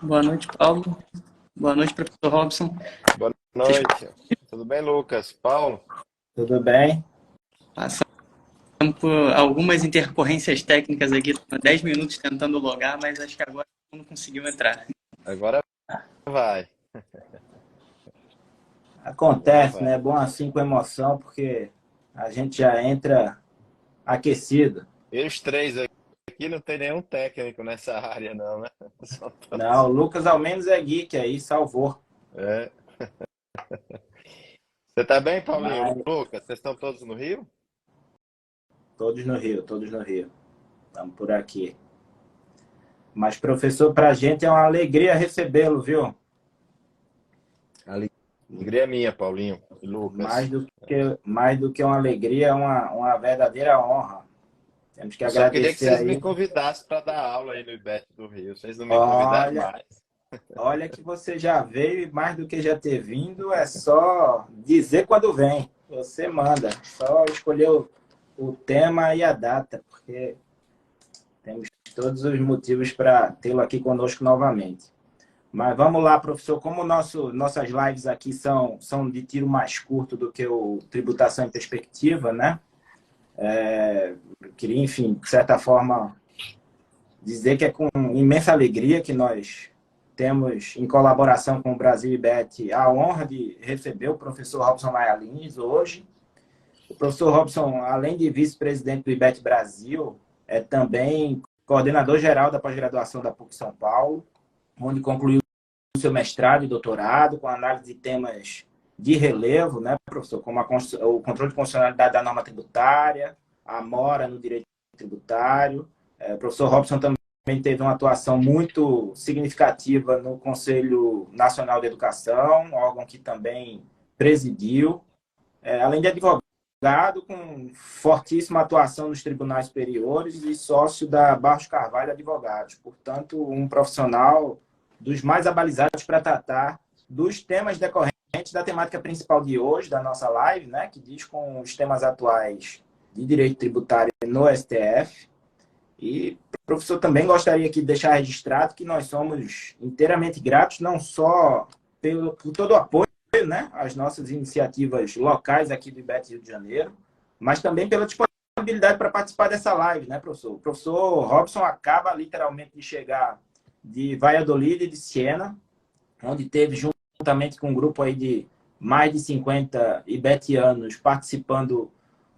Boa noite, Paulo. Boa noite, professor Robson. Boa Vocês noite. Tudo bem, Lucas? Paulo? Tudo bem? passam por algumas intercorrências técnicas aqui, 10 minutos tentando logar, mas acho que agora não conseguiu entrar. Agora vai. Agora Acontece, né? vai. É bom assim com emoção, porque a gente já entra aquecido. E os três aqui não tem nenhum técnico nessa área, não, né? São Não, todos. o Lucas ao menos é geek aí, salvou. É. Você tá bem, Paulinho? Mas Lucas, vocês estão todos no Rio? todos no Rio, todos no Rio. Estamos por aqui. Mas, professor, para a gente é uma alegria recebê-lo, viu? Alegria minha, Paulinho e Lucas. Mais do que uma alegria, é uma verdadeira honra. Temos que Eu só queria que agradecer vocês me aí. convidassem para dar aula aí no IBET do Rio. Vocês não me convidaram Olha, mais. olha que você já veio e mais do que já ter vindo, é só dizer quando vem. Você manda. Só escolher o tema e a data, porque temos todos os motivos para tê-lo aqui conosco novamente. Mas vamos lá, professor. Como nossas lives aqui são de tiro mais curto do que o Tributação em Perspectiva, né? Eu queria, enfim, de certa forma, dizer que é com imensa alegria que nós temos, em colaboração com o Brasil IBET, a honra de receber o professor Robson Maia Lins hoje. O professor Robson, além de vice-presidente do IBET Brasil, é também coordenador-geral da pós-graduação da PUC São Paulo, onde concluiu seu mestrado e doutorado com análise de temas de relevo, né, professor, como o controle de constitucionalidade da norma tributária, a mora no direito tributário. O professor Robson também teve uma atuação muito significativa no Conselho Nacional de Educação, órgão que também presidiu, além de advogado com fortíssima atuação nos tribunais superiores e sócio da Barros Carvalho Advogados. Portanto, um profissional dos mais abalizados para tratar dos temas decorrentes da temática principal de hoje, da nossa live, né, que diz com os temas atuais de direito tributário no STF. E, professor, também gostaria aqui de deixar registrado que nós somos inteiramente gratos, não só por todo o apoio, né, às nossas iniciativas locais aqui do IBET Rio de Janeiro, mas também pela disponibilidade para participar dessa live, né, professor? O professor Robson acaba literalmente de chegar de Valladolid e de Siena, onde teve, juntamente com um grupo aí de mais de 50 ibetianos participando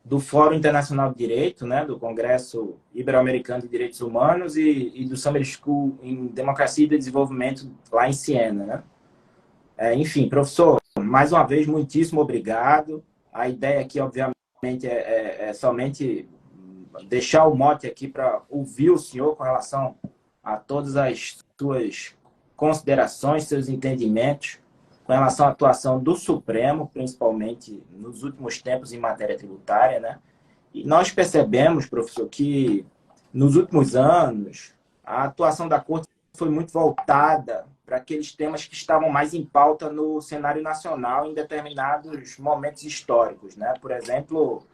do Fórum Internacional de Direito, né, do Congresso Ibero-Americano de Direitos Humanos e do Summer School em Democracia e Desenvolvimento lá em Siena, né? Enfim, professor, mais uma vez, muitíssimo obrigado. A ideia aqui, obviamente, é somente deixar o mote aqui para ouvir o senhor com relação a todas as suas considerações, seus entendimentos com relação à atuação do Supremo, principalmente nos últimos tempos em matéria tributária, né? E nós percebemos, professor, que nos últimos anos a atuação da Corte foi muito voltada para aqueles temas que estavam mais em pauta no cenário nacional em determinados momentos históricos, né? Por exemplo,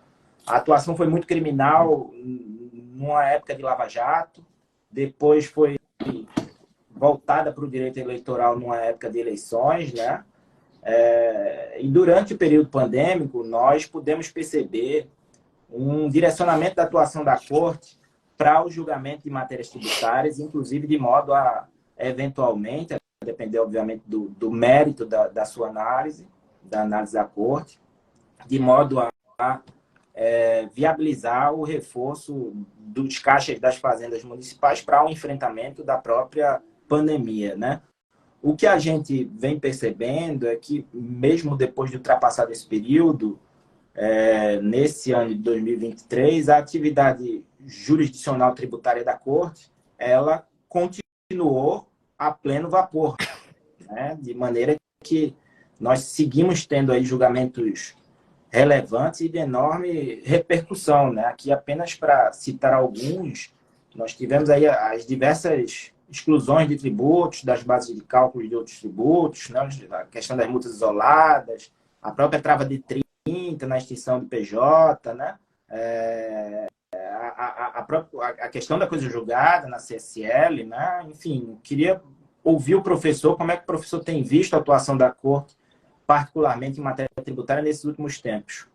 a atuação foi muito criminal numa época de Lava Jato, depois foi voltada para o direito eleitoral numa época de eleições, né? E durante o período pandêmico, nós pudemos perceber um direcionamento da atuação da Corte para o julgamento de matérias tributárias, inclusive de modo a, eventualmente, a depender, obviamente, do mérito da sua análise, da análise da Corte, de modo a viabilizar o reforço dos caixas das fazendas municipais para o enfrentamento da própria pandemia, né? O que a gente vem percebendo é que, mesmo depois de ultrapassado esse período, nesse ano de 2023, a atividade jurisdicional tributária da Corte, ela continuou a pleno vapor, né? De maneira que nós seguimos tendo aí julgamentos relevantes e de enorme repercussão, né? Aqui, apenas para citar alguns, nós tivemos aí as diversas exclusões de tributos, das bases de cálculo de outros tributos, né? A questão das multas isoladas, a própria trava de 30 na extinção do PJ, né? A questão da coisa julgada na CSL, né? Enfim, queria ouvir o professor, como é que o professor tem visto a atuação da Corte, particularmente em matéria tributária, nesses últimos tempos.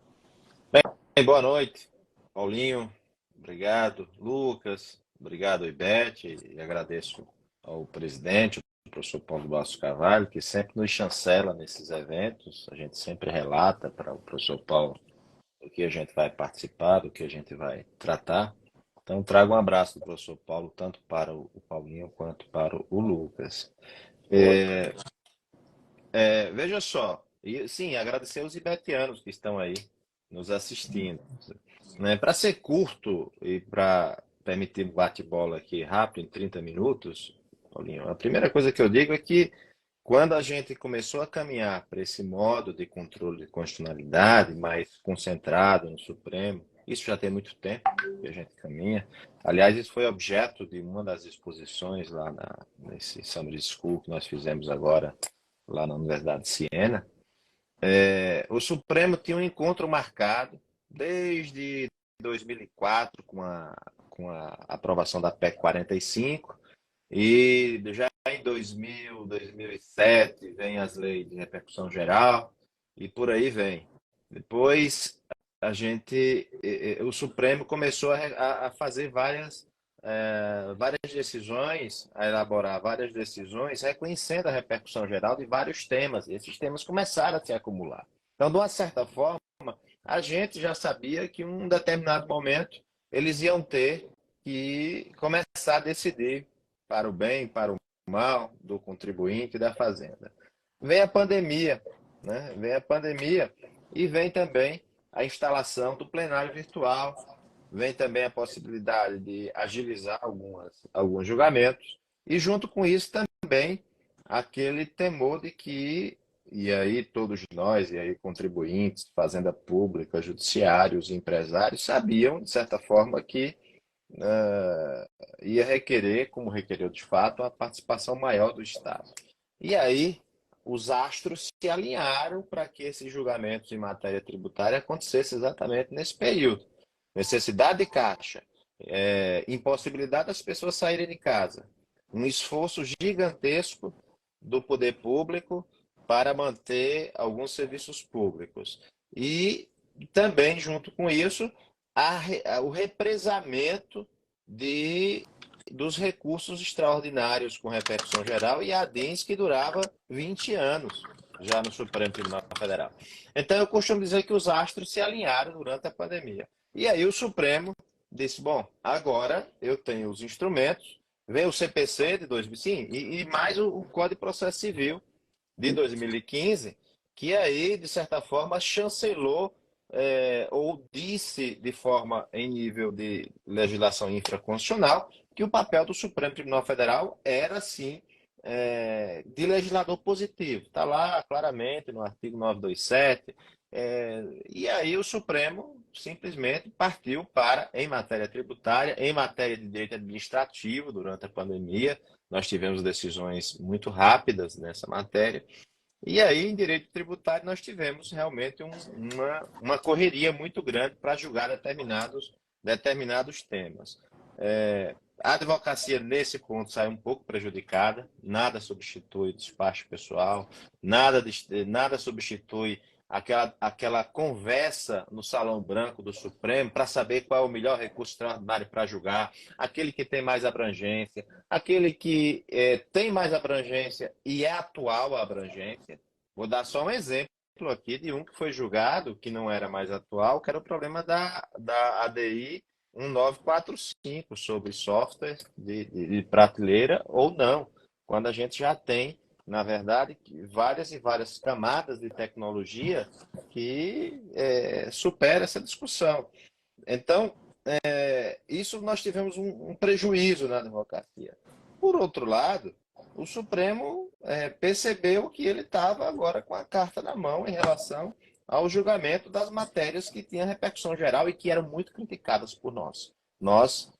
Bem, boa noite, Paulinho. Obrigado, Lucas. Obrigado, Ibete. E agradeço ao presidente, o professor Paulo Bastos Carvalho, que sempre nos chancela nesses eventos. A gente sempre relata para o professor Paulo do que a gente vai participar, do que a gente vai tratar. Então, trago um abraço do professor Paulo, tanto para o Paulinho quanto para o Lucas. Veja só, e sim, agradecer aos ibetianos que estão aí nos assistindo. Né? Para ser curto e para permitir um bate-bola aqui rápido, em 30 minutos, Paulinho, a primeira coisa que eu digo é que quando a gente começou a caminhar para esse modo de controle de constitucionalidade mais concentrado no Supremo, isso já tem muito tempo que a gente caminha. Aliás, isso foi objeto de uma das exposições lá nesse Summer School que nós fizemos agora lá na Universidade de Siena. O Supremo tinha um encontro marcado desde 2004 com a aprovação da PEC 45 e já em 2000, 2007 vem as leis de repercussão geral e por aí vem. Depois o Supremo começou a fazer várias decisões, a elaborar várias decisões, reconhecendo a repercussão geral de vários temas. E esses temas começaram a se acumular. Então, de uma certa forma, a gente já sabia que em um determinado momento eles iam ter que começar a decidir para o bem, para o mal do contribuinte e da fazenda. Vem a pandemia, né? Vem a pandemia e vem também a instalação do plenário virtual, vem também a possibilidade de agilizar alguns julgamentos e junto com isso também aquele temor de que, e aí todos nós, e aí contribuintes, fazenda pública, judiciários, empresários, sabiam, de certa forma, que ia requerer, como requereu de fato, a participação maior do Estado. E aí os astros se alinharam para que esses julgamentos em matéria tributária acontecessem exatamente nesse período. Necessidade de caixa, impossibilidade das pessoas saírem de casa, um esforço gigantesco do poder público para manter alguns serviços públicos. E também, junto com isso, o represamento dos recursos extraordinários com repercussão geral e ADINs que durava 20 anos já no Supremo Tribunal Federal. Então, eu costumo dizer que os astros se alinharam durante a pandemia. E aí o Supremo disse, bom, agora eu tenho os instrumentos, vem o CPC de 2000, sim, e mais o Código de Processo Civil de 2015, que aí, de certa forma, chancelou ou disse de forma em nível de legislação infraconstitucional que o papel do Supremo Tribunal Federal era, sim, de legislador positivo. Está lá claramente no artigo 927. E aí o Supremo simplesmente partiu para, em matéria tributária, em matéria de direito administrativo, durante a pandemia, nós tivemos decisões muito rápidas nessa matéria. E aí, em direito tributário, nós tivemos realmente uma correria muito grande para julgar determinados temas. A advocacia, nesse ponto, saiu um pouco prejudicada, nada substitui o despacho pessoal, nada substitui aquela conversa no Salão Branco do Supremo para saber qual é o melhor recurso extraordinário para julgar, aquele que tem mais abrangência, aquele que tem mais abrangência e é atual a abrangência. Vou dar só um exemplo aqui de um que foi julgado, que não era mais atual, que era o problema da ADI 1945 sobre software de prateleira ou não, quando a gente já tem, na verdade, várias e várias camadas de tecnologia que supera essa discussão. Então, isso nós tivemos um prejuízo na advocacia. Por outro lado, o Supremo percebeu que ele estava agora com a carta na mão em relação ao julgamento das matérias que tinham repercussão geral e que eram muito criticadas por nós. Nós,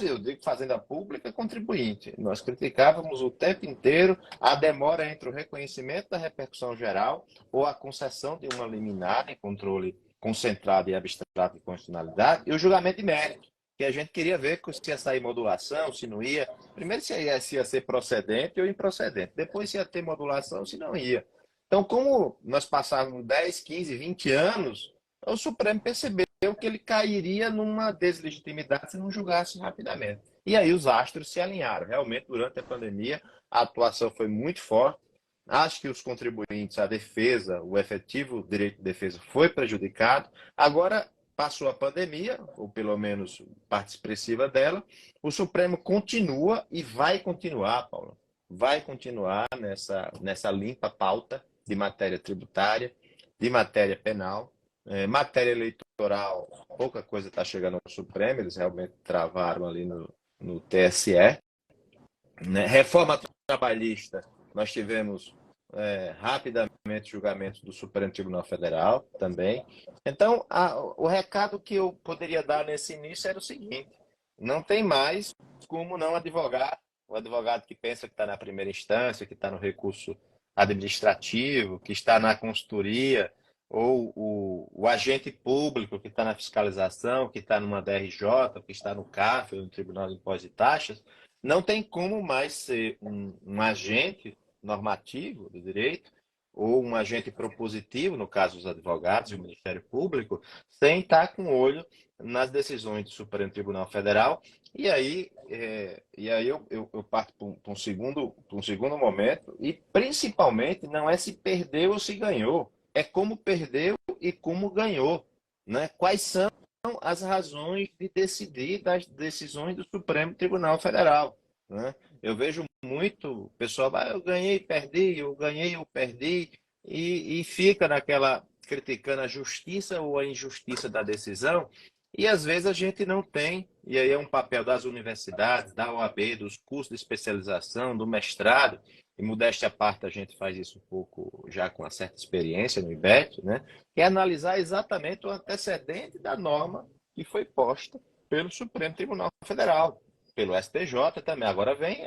eu digo Fazenda Pública, contribuinte, nós criticávamos o tempo inteiro a demora entre o reconhecimento da repercussão geral ou a concessão de uma liminar em controle concentrado e abstrato de constitucionalidade e o julgamento de mérito, que a gente queria ver se ia sair modulação, se não ia. Primeiro se ia ser procedente ou improcedente. Depois se ia ter modulação, se não ia. Então, como nós passávamos 10, 15, 20 anos, o Supremo percebeu que ele cairia numa deslegitimidade se não julgasse rapidamente. E aí os astros se alinharam. Realmente, durante a pandemia, a atuação foi muito forte. Acho que os contribuintes, a defesa, o efetivo direito de defesa foi prejudicado. Agora, passou a pandemia, ou pelo menos parte expressiva dela, o Supremo continua e vai continuar, Paulo, vai continuar nessa limpa pauta de matéria tributária, de matéria penal, matéria eleitoral, pouca coisa está chegando ao Supremo, eles realmente travaram ali no TSE. Né? Reforma trabalhista, nós tivemos rapidamente julgamentos do Supremo Tribunal Federal também. Então, o recado que eu poderia dar nesse início era o seguinte: não tem mais como não advogar. O advogado que pensa que está na primeira instância, que está no recurso administrativo, que está na consultoria, ou o agente público que está na fiscalização, que está numa DRJ, que está no CAF, no Tribunal de Impostos e Taxas, não tem como mais ser um agente normativo do direito ou um agente propositivo, no caso dos advogados e o Ministério Público, sem estar com o olho nas decisões do Supremo Tribunal Federal. E aí eu parto para um segundo momento, e principalmente não é se perdeu ou se ganhou, é como perdeu e como ganhou, né? Quais são as razões de decidir das decisões do Supremo Tribunal Federal, né? Eu vejo muito pessoal, eu ganhei, eu perdi, e fica naquela criticando a justiça ou a injustiça da decisão, e às vezes a gente não tem, e aí é um papel das universidades, da OAB, dos cursos de especialização, do mestrado, e modéstia à parte a gente faz isso um pouco já com uma certa experiência no IBET, né? Que é analisar exatamente o antecedente da norma que foi posta pelo Supremo Tribunal Federal, pelo STJ também. Agora vem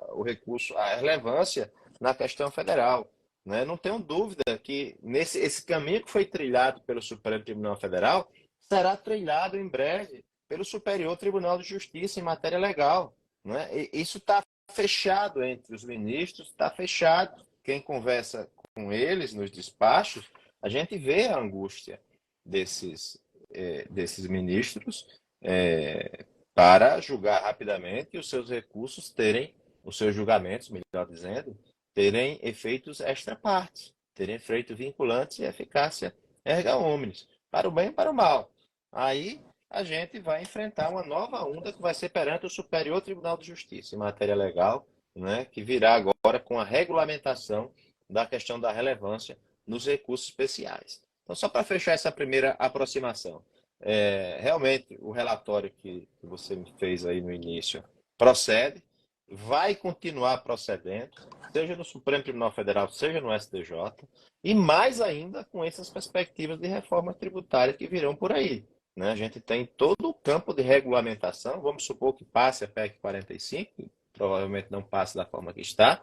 o recurso, a relevância na questão federal, né? Não tenho dúvida que esse caminho que foi trilhado pelo Supremo Tribunal Federal será trilhado em breve pelo Superior Tribunal de Justiça em matéria legal, né? Isso está fechado entre os ministros, está fechado. Quem conversa com eles nos despachos, a gente vê a angústia desses ministros para julgar rapidamente e os seus recursos terem, os seus julgamentos, melhor dizendo, terem efeitos extra partes, terem efeito vinculantes e eficácia erga omnes, para o bem e para o mal. Aí a gente vai enfrentar uma nova onda que vai ser perante o Superior Tribunal de Justiça em matéria legal, né, que virá agora com a regulamentação da questão da relevância nos recursos especiais. Então, só para fechar essa primeira aproximação, realmente o relatório que você me fez aí no início procede, vai continuar procedendo, seja no Supremo Tribunal Federal, seja no STJ, e mais ainda com essas perspectivas de reforma tributária que virão por aí, né? A gente tem todo o campo de regulamentação, vamos supor que passe a PEC 45, provavelmente não passe da forma que está,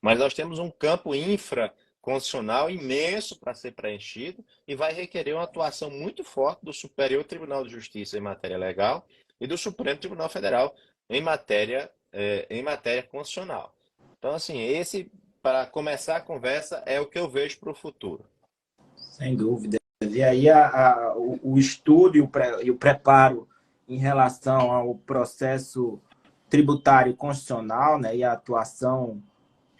mas nós temos um campo infraconstitucional imenso para ser preenchido e vai requerer uma atuação muito forte do Superior Tribunal de Justiça em matéria legal e do Supremo Tribunal Federal em matéria constitucional. Então, assim, para começar a conversa, é o que eu vejo para o futuro. Sem dúvida. E aí o estudo e o preparo em relação ao processo tributário constitucional, né, e a atuação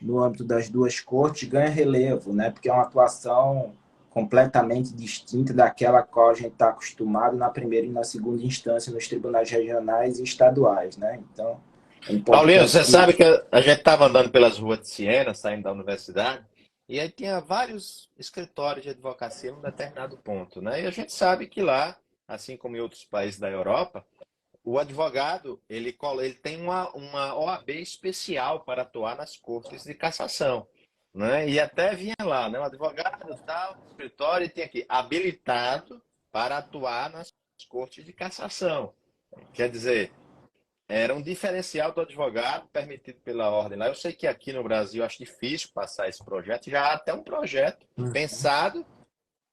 no âmbito das duas cortes ganha relevo, né, porque é uma atuação completamente distinta daquela a qual a gente está acostumado na primeira e na segunda instância nos tribunais regionais e estaduais, né? Então, é importante. Paulinho, você sabe que a gente estava andando pelas ruas de Siena, saindo da universidade, e aí tinha vários escritórios de advocacia num determinado ponto, né? E a gente sabe que lá, assim como em outros países da Europa, o advogado ele tem uma OAB especial para atuar nas cortes de cassação, né? E até vinha lá, né? O advogado tal, escritório tem aqui habilitado para atuar nas cortes de cassação. Quer dizer, era um diferencial do advogado permitido pela ordem lá. Eu sei que aqui no Brasil acho difícil passar esse projeto, já há até um projeto pensado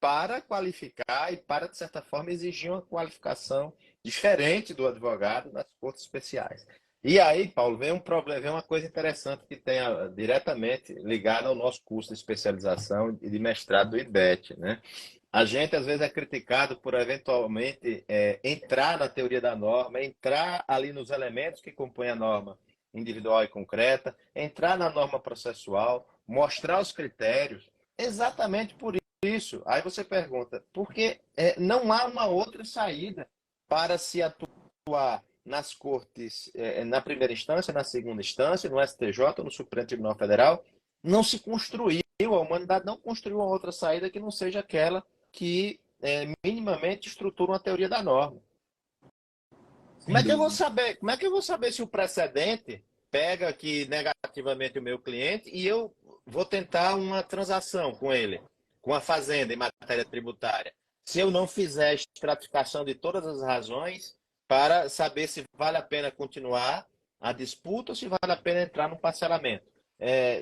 para qualificar e para, de certa forma, exigir uma qualificação diferente do advogado nas cortes especiais. E aí, Paulo, vem um problema, vem uma coisa interessante que tem diretamente ligada ao nosso curso de especialização e de mestrado do IBET, né? A gente, às vezes, é criticado por, eventualmente, entrar na teoria da norma, entrar ali nos elementos que compõem a norma individual e concreta, entrar na norma processual, mostrar os critérios, exatamente por isso. Aí você pergunta, por que não há uma outra saída para se atuar nas cortes, na primeira instância, na segunda instância, no STJ, no Supremo Tribunal Federal? Não se construiu, a humanidade não construiu uma outra saída que não seja aquela que minimamente estrutura uma teoria da norma. Como é que eu vou saber? Como é que eu vou saber se o precedente pega aqui negativamente o meu cliente e eu vou tentar uma transação com ele, com a fazenda em matéria tributária? Se eu não fizer estratificação de todas as razões para saber se vale a pena continuar a disputa ou se vale a pena entrar no parcelamento.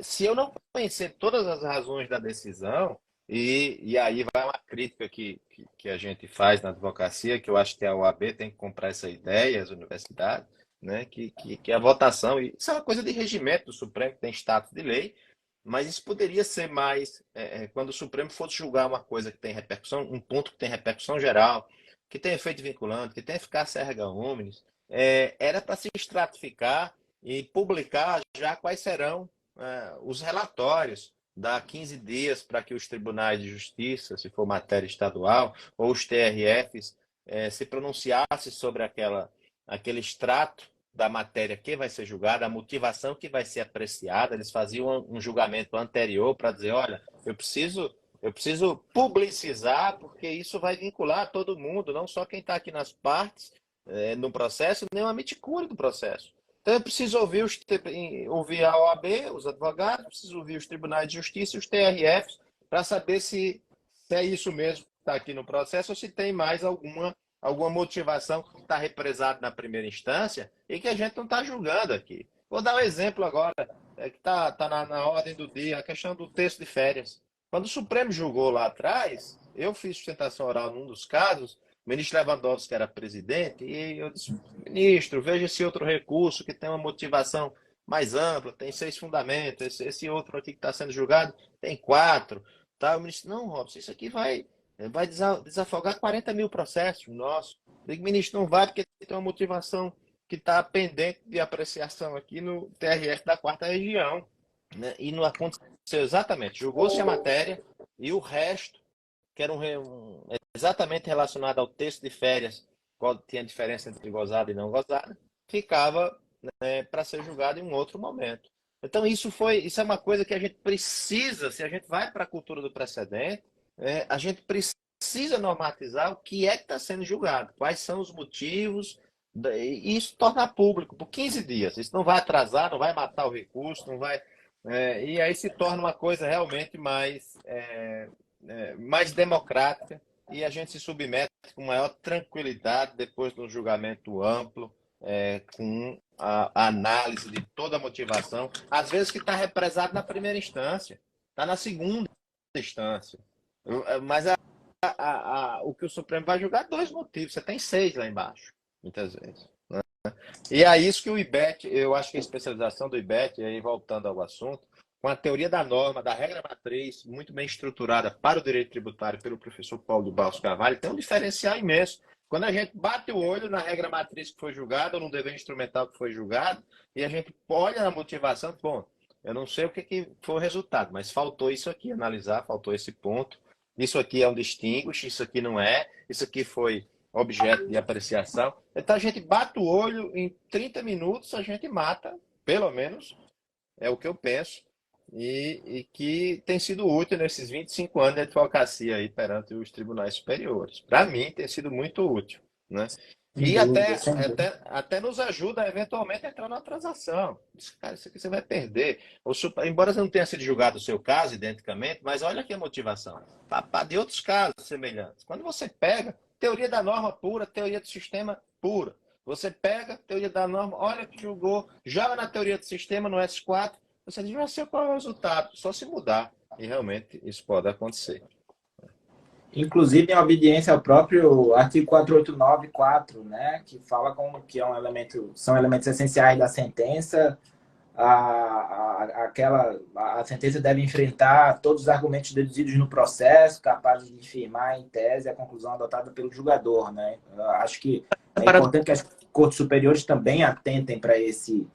Se eu não conhecer todas as razões da decisão, e aí vai uma crítica que a gente faz na advocacia, que eu acho que a OAB tem que comprar essa ideia, as universidades, né? Que a votação, e isso é uma coisa de regimento do Supremo, que tem status de lei, mas isso poderia ser mais, quando o Supremo fosse julgar uma coisa que tem repercussão, um ponto que tem repercussão geral, que tem efeito vinculante, que tem eficácia erga omnes, era para se estratificar e publicar já quais serão os relatórios. Dá 15 dias para que os tribunais de justiça, se for matéria estadual, ou os TRFs, se pronunciassem sobre aquele extrato da matéria que vai ser julgada, a motivação que vai ser apreciada. Eles faziam um julgamento anterior para dizer, olha, eu preciso publicizar, porque isso vai vincular todo mundo, não só quem está aqui nas partes, no processo, nem uma miticura do processo. Então, eu preciso ouvir a OAB, os advogados, preciso ouvir os tribunais de justiça e os TRFs, para saber se é isso mesmo que está aqui no processo ou se tem mais alguma motivação que está represada na primeira instância e que a gente não está julgando aqui. Vou dar um exemplo agora, que está na ordem do dia, a questão do texto de férias. Quando o Supremo julgou lá atrás, eu fiz sustentação oral num dos casos, o ministro Lewandowski era presidente, e eu disse, ministro, veja esse outro recurso que tem uma motivação mais ampla, tem 6 fundamentos, esse outro aqui que está sendo julgado tem 4. Tá? O ministro, não, Robson, isso aqui vai desafogar 40 mil processos nossos. Eu digo, ministro, não vai porque tem uma motivação que está pendente de apreciação aqui no TRF da 4ª Região. Né? E não aconteceu exatamente. Julgou-se a matéria e o resto, que era exatamente relacionado ao texto de férias, qual tinha diferença entre gozada e não gozada, ficava, né, para ser julgado em um outro momento. Então, isso é uma coisa que a gente precisa, se a gente vai para a cultura do precedente, a gente precisa normatizar o que é que está sendo julgado, quais são os motivos, e isso tornar público por 15 dias. Isso não vai atrasar, não vai matar o recurso, não vai. E aí se torna uma coisa realmente mais democrática e a gente se submete com maior tranquilidade depois de um julgamento amplo, com a análise de toda a motivação, às vezes que está represado na primeira instância, está na segunda instância. Mas o que o Supremo vai julgar, 2 motivos, você tem 6 lá embaixo, muitas vezes. Né? E é isso que o IBET, eu acho que a especialização do IBET, aí voltando ao assunto, com a teoria da norma, da regra matriz, muito bem estruturada para o direito tributário pelo professor Paulo de Barros Carvalho, tem um diferencial imenso. Quando a gente bate o olho na regra matriz que foi julgada, ou no dever instrumental que foi julgado, e a gente olha na motivação, bom, eu não sei o que foi o resultado, mas faltou isso aqui analisar, faltou esse ponto, isso aqui é um distinguish, isso aqui não é, isso aqui foi objeto de apreciação. Então a gente bate o olho, em 30 minutos a gente mata, pelo menos, é o que eu penso, e que tem sido útil nesses 25 anos de advocacia aí perante os tribunais superiores. Para mim, tem sido muito útil. Né? E até nos ajuda, eventualmente, a entrar numa transação. Cara, isso aqui você vai perder. Embora você não tenha sido julgado o seu caso, identicamente, mas olha aqui a motivação. De outros casos semelhantes. Quando você pega teoria da norma pura, teoria do sistema pura. Você pega teoria da norma, olha que julgou, joga na teoria do sistema, no S4, você já sei qual é o resultado, só se mudar. E realmente isso pode acontecer. inclusive em obediência ao próprio artigo 4894, né, que fala como que é um elemento, são elementos essenciais da sentença. A sentença deve enfrentar todos os argumentos deduzidos no processo, capazes de firmar em tese a conclusão adotada pelo julgador, né? Eu acho que é importante que as cortes superiores também atentem para esse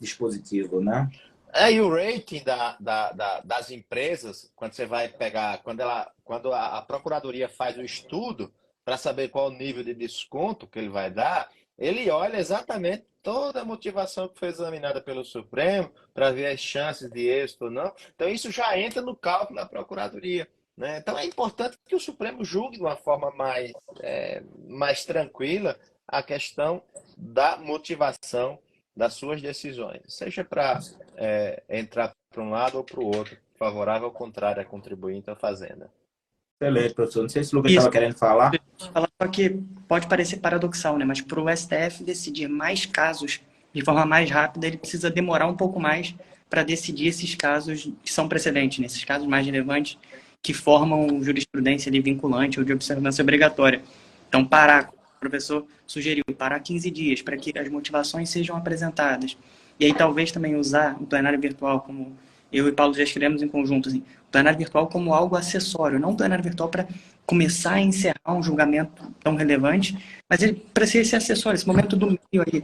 dispositivo, né? E o rating das empresas, quando você vai pegar, quando a Procuradoria faz o estudo para saber qual o nível de desconto que ele vai dar, ele olha exatamente toda a motivação que foi examinada pelo Supremo para ver as chances de êxito ou não. Então, isso já entra no cálculo da Procuradoria, né? Então, é importante que o Supremo julgue de uma forma mais tranquila a questão da motivação das suas decisões, seja para entrar para um lado ou para o outro, favorável ou contrário a contribuinte ou fazenda. Excelente, professor. Não sei se o Lucas Isso. estava querendo falar. Falar só que pode parecer paradoxal, né? Mas para o STF decidir mais casos de forma mais rápida, ele precisa demorar um pouco mais para decidir esses casos que são precedentes, né? Esses casos mais relevantes que formam jurisprudência ali vinculante ou de observância obrigatória. Então, parar, o professor sugeriu, parar 15 dias para que as motivações sejam apresentadas. E aí talvez também usar o plenário virtual, como eu e Paulo já escrevemos em conjunto, assim, o plenário virtual como algo acessório, não o plenário virtual para começar a encerrar um julgamento tão relevante, mas ele precisa ser acessório, esse momento do meio aí,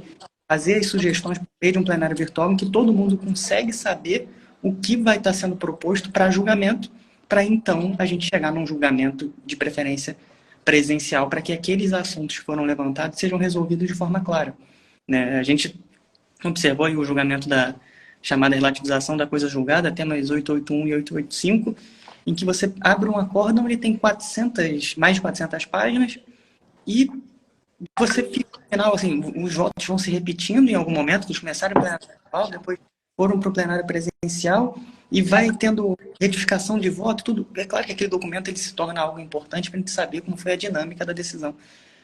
fazer as sugestões por meio de um plenário virtual em que todo mundo consegue saber o que vai estar sendo proposto para julgamento, para então a gente chegar num julgamento de preferência presencial, para que aqueles assuntos que foram levantados sejam resolvidos de forma clara. Né? A gente observou aí o julgamento da chamada relativização da coisa julgada, temas 881 e 885, em que você abre um acórdão, ele tem mais de 400 páginas, e você fica no final, assim, os votos vão se repetindo em algum momento, eles começaram no plenário virtual, depois foram para o plenário presencial, e vai tendo retificação de voto, tudo. É claro que aquele documento ele se torna algo importante para a gente saber como foi a dinâmica da decisão.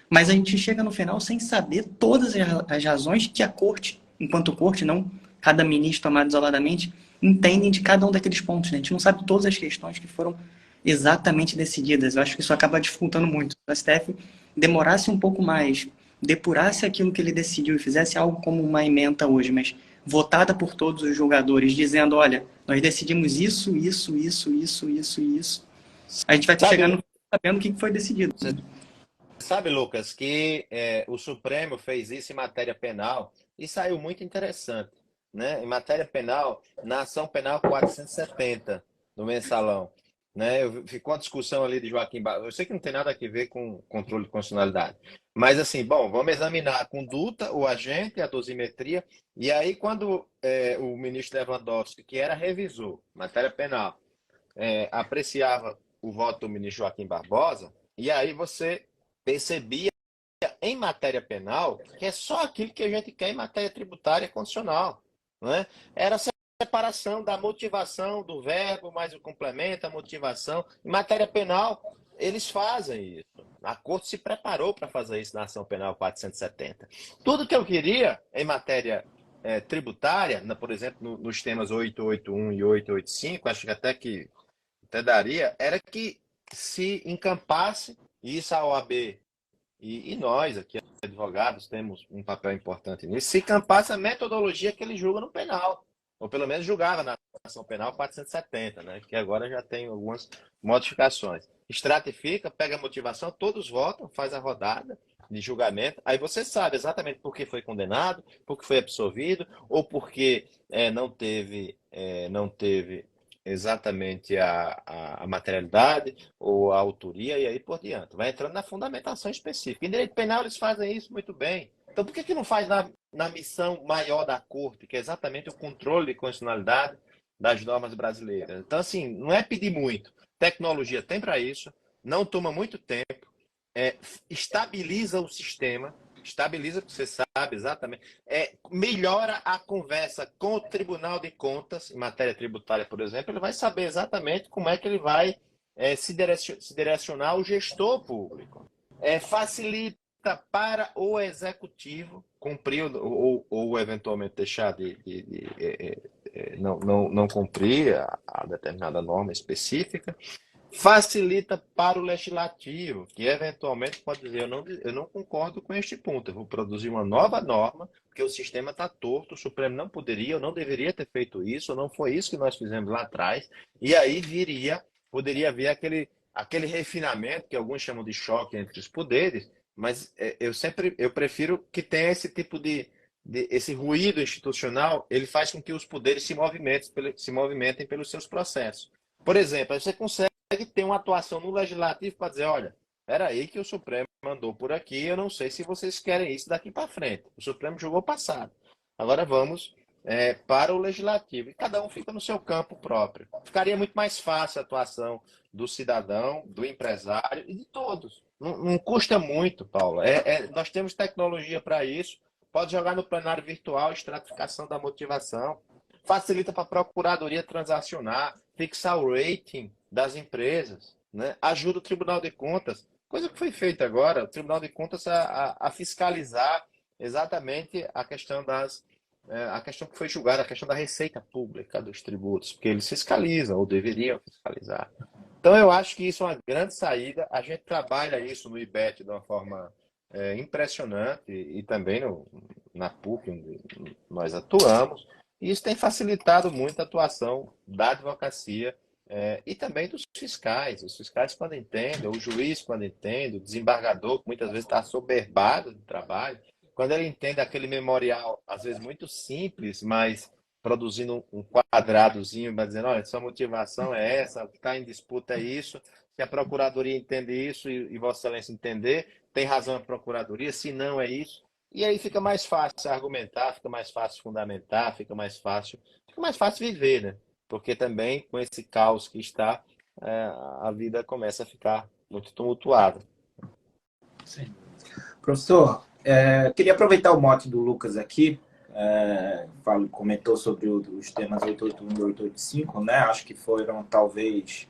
Mas a gente chega no final sem saber todas as razões que a corte, enquanto corte, não cada ministro tomado isoladamente, entendem de cada um daqueles pontos. Né? A gente não sabe todas as questões que foram exatamente decididas. Eu acho que isso acaba dificultando muito. Se o STF demorasse um pouco mais, depurasse aquilo que ele decidiu e fizesse algo como uma ementa hoje, mas votada por todos os julgadores, dizendo, olha, nós decidimos isso, isso, isso, isso, isso e isso, a gente vai chegando sabendo o que foi decidido. Sabe, Lucas, que o Supremo fez isso em matéria penal e saiu muito interessante, né? Em matéria penal, na ação penal 470 do Mensalão, né? Ficou uma discussão ali de Joaquim Barbosa. Eu sei que não tem nada a ver com controle de constitucionalidade, mas assim, bom, vamos examinar a conduta, o agente, a dosimetria, e aí quando o ministro Lewandowski, que era revisor, matéria penal, apreciava o voto do ministro Joaquim Barbosa, e aí você percebia em matéria penal que é só aquilo que a gente quer em matéria tributária e constitucional, não é? Era a separação da motivação do verbo mais o complemento, a motivação. Em matéria penal, eles fazem isso. A Corte se preparou para fazer isso na ação penal 470. Tudo que eu queria em matéria tributária, por exemplo, nos temas 881 e 885, acho que até daria, era que se encampasse, e isso a OAB e nós aqui, advogados, temos um papel importante nisso, se encampasse a metodologia que ele julga no penal, ou pelo menos julgava na ação penal 470, né, que agora já tem algumas modificações. Estratifica, pega a motivação, todos votam, faz a rodada de julgamento, aí você sabe exatamente por que foi condenado, por que foi absolvido, ou porque não teve exatamente a materialidade ou a autoria e aí por diante. Vai entrando na fundamentação específica. Em direito penal eles fazem isso muito bem. Então por que não faz na missão maior da Corte, que é exatamente o controle de constitucionalidade das normas brasileiras? Então, assim, não é pedir muito. Tecnologia tem para isso, não toma muito tempo, estabiliza o sistema, estabiliza, porque você sabe exatamente, melhora a conversa com o Tribunal de Contas, em matéria tributária, por exemplo, ele vai saber exatamente como é que ele vai se direcionar ao gestor público. Facilita para o executivo cumprir ou eventualmente deixar de não cumprir a determinada norma específica. facilita para o legislativo, que eventualmente pode dizer, eu não concordo com este ponto, eu vou produzir uma nova norma, porque o sistema está torto, o Supremo não poderia, eu não deveria ter feito isso, não foi isso que nós fizemos lá atrás, e aí poderia haver aquele refinamento, que alguns chamam de choque entre os poderes, mas eu prefiro que tenha esse tipo esse ruído institucional, ele faz com que os poderes se movimentem pelos seus processos. Por exemplo, aí você consegue ter uma atuação no legislativo para dizer, olha, espera aí que o Supremo mandou por aqui, eu não sei se vocês querem isso daqui para frente. O Supremo jogou passado. Agora vamos para o legislativo. E cada um fica no seu campo próprio. Ficaria muito mais fácil a atuação do cidadão, do empresário e de todos. Não, não custa muito, Paulo. Nós temos tecnologia para isso. Pode jogar no plenário virtual, estratificação da motivação. Facilita para a procuradoria transacionar, fixar o rating das empresas, né? Ajuda o Tribunal de Contas, coisa que foi feita agora, o Tribunal de Contas a fiscalizar exatamente a questão que foi julgada, a questão da receita pública dos tributos, porque eles fiscalizam, ou deveriam fiscalizar. Então, eu acho que isso é uma grande saída. A gente trabalha isso no IBET de uma forma impressionante e também na PUC, onde nós atuamos. E isso tem facilitado muito a atuação da advocacia e também dos fiscais. Os fiscais, quando entendem, o juiz, quando entende, o desembargador, que muitas vezes está assoberbado de trabalho, quando ele entende aquele memorial, às vezes muito simples, mas produzindo um quadradozinho, mas dizendo, olha, sua motivação é essa, o que está em disputa é isso, se a Procuradoria entende isso e Vossa Excelência entender, tem razão a Procuradoria, se não é isso. E aí fica mais fácil argumentar, fica mais fácil fundamentar, fica mais fácil viver, né? Porque também com esse caos que está, a vida começa a ficar muito tumultuada. Sim. Professor, queria aproveitar o mote do Lucas aqui, comentou sobre os temas 881 e 885, né? Acho que foram talvez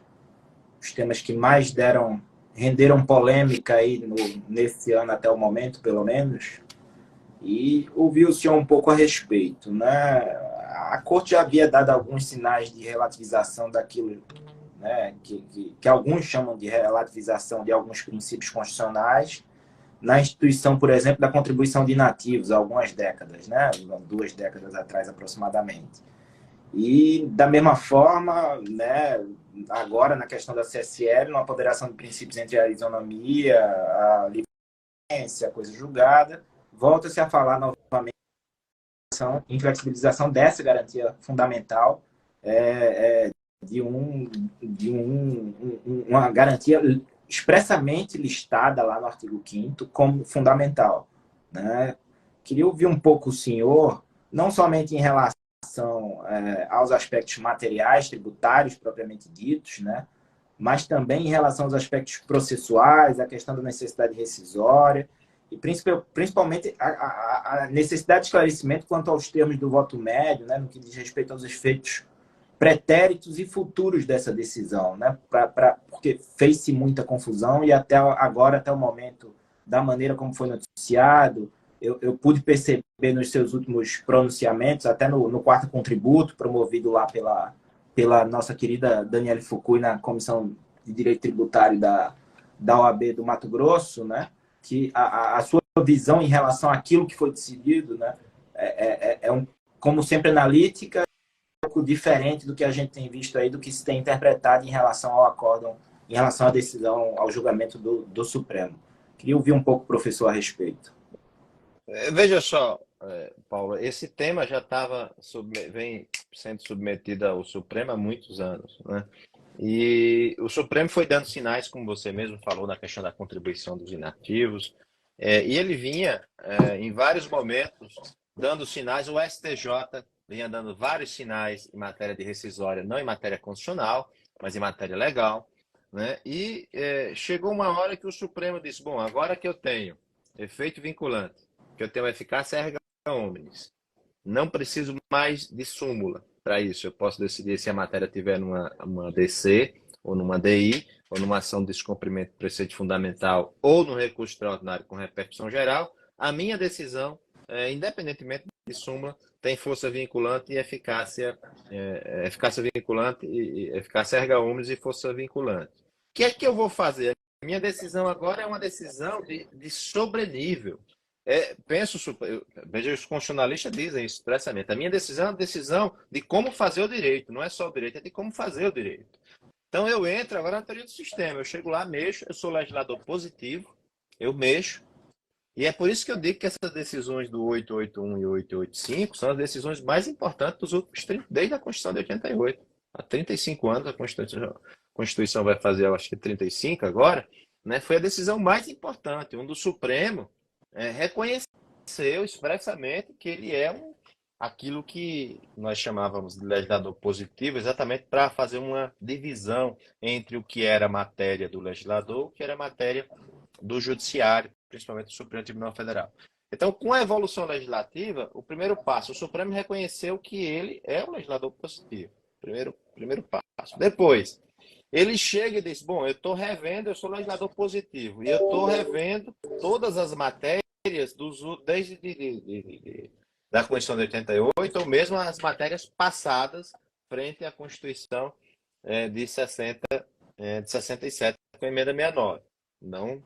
os temas que mais renderam polêmica aí nesse ano até o momento, pelo menos. E ouvi o senhor um pouco a respeito, né? A Corte já havia dado alguns sinais de relativização daquilo, né? Que alguns chamam de relativização de alguns princípios constitucionais, na instituição, por exemplo, da contribuição de nativos, há algumas décadas, né? 2 décadas atrás, aproximadamente. E, da mesma forma, né, agora, na questão da CSL, numa ponderação de princípios entre a isonomia, a licença, a coisa julgada, volta-se a falar novamente em flexibilização dessa garantia fundamental de uma garantia expressamente listada lá no artigo 5º como fundamental, né? Queria ouvir um pouco o senhor, não somente em relação aos aspectos materiais, tributários, propriamente ditos, né? Mas também em relação aos aspectos processuais, a questão da necessidade rescisória, e principalmente a necessidade de esclarecimento quanto aos termos do voto médio, né? No que diz respeito aos efeitos pretéritos e futuros dessa decisão, né? Porque fez-se muita confusão e até agora, até o momento, da maneira como foi noticiado, eu pude perceber nos seus últimos pronunciamentos, até no quarto contributo, promovido lá pela nossa querida Daniele Fukui na Comissão de Direito Tributário da OAB do Mato Grosso, né? Que a sua visão em relação àquilo que foi decidido, né? Como sempre, analítica, pouco diferente do que a gente tem visto aí, do que se tem interpretado em relação ao acórdão, em relação à decisão, ao julgamento do Supremo. Queria ouvir um pouco o professor a respeito. Veja só, Paulo, esse tema já vem sendo submetido ao Supremo há muitos anos, né? E o Supremo foi dando sinais, como você mesmo falou, na questão da contribuição dos inativos, e ele vinha, em vários momentos, dando sinais. O STJ vinha dando vários sinais em matéria de rescisória, não em matéria constitucional, mas em matéria legal, né? E chegou uma hora que o Supremo disse, bom, agora que eu tenho efeito vinculante, que eu tenho eficácia erga omnes, não preciso mais de súmula para isso. Eu posso decidir se a matéria tiver numa DC, ou numa DI, ou numa ação de descumprimento do preceito fundamental, ou no recurso extraordinário com repercussão geral. A minha decisão, independentemente de súmula, tem força vinculante e eficácia vinculante, e eficácia erga omnes e força vinculante. que é que eu vou fazer? A minha decisão agora é uma decisão de sobrenível. Veja, os constitucionalistas dizem isso expressamente. A minha decisão é uma decisão de como fazer o direito, não é só o direito, é de como fazer o direito. Então eu entro agora na teoria do sistema, eu chego lá, mexo, eu sou legislador positivo, eu mexo, e é por isso que eu digo que essas decisões do 881 e 885 são as decisões mais importantes dos últimos 30, desde a Constituição de 88. Há 35 anos a Constituição vai fazer, eu acho que 35 agora, né? Foi a decisão mais importante, onde o Supremo reconheceu expressamente que ele é aquilo que nós chamávamos de legislador positivo, exatamente para fazer uma divisão entre o que era matéria do legislador e o que era matéria do judiciário, principalmente do Supremo Tribunal Federal. Então, com a evolução legislativa, o primeiro passo, o Supremo reconheceu que ele é um legislador positivo. Primeiro passo. Depois, ele chega e diz, bom, eu estou revendo, eu sou legislador positivo, e eu estou revendo todas as matérias desde da Constituição de 88, ou mesmo as matérias passadas frente à Constituição de 67, com a emenda 69. Não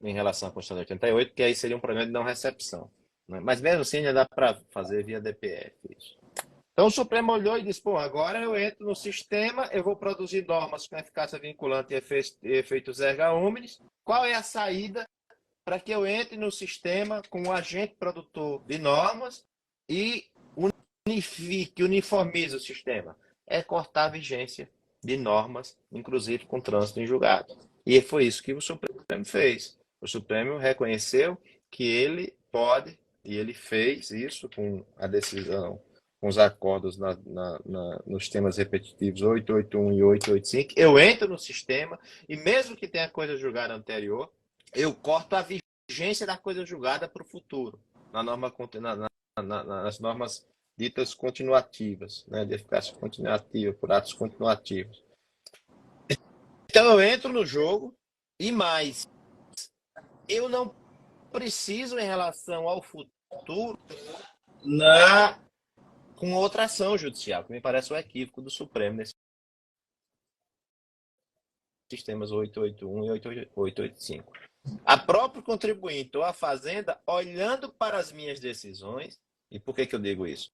em relação à Constituição de 88, que aí seria um problema de não recepção. Né? Mas mesmo assim, ainda dá para fazer via DPF isso. Então o Supremo olhou e disse, bom, agora eu entro no sistema, eu vou produzir normas com eficácia vinculante e efeitos erga omnes. Qual é a saída para que eu entre no sistema com o agente produtor de normas e uniformize o sistema? É cortar a vigência de normas, inclusive com trânsito em julgado. E foi isso que o Supremo fez. O Supremo reconheceu que ele pode, e ele fez isso com a decisão, com os acordos nos temas repetitivos 881 e 885. Eu entro no sistema e mesmo que tenha coisa julgada anterior, eu corto a vigência da coisa julgada para o futuro, nas normas ditas continuativas, né, de eficácia continuativa, por atos continuativos. Então eu entro no jogo e mais, eu não preciso em relação ao futuro com outra ação judicial, que me parece um equívoco do Supremo nesses sistemas 881 e 885. A própria contribuinte ou a Fazenda, olhando para as minhas decisões, e por que eu digo isso?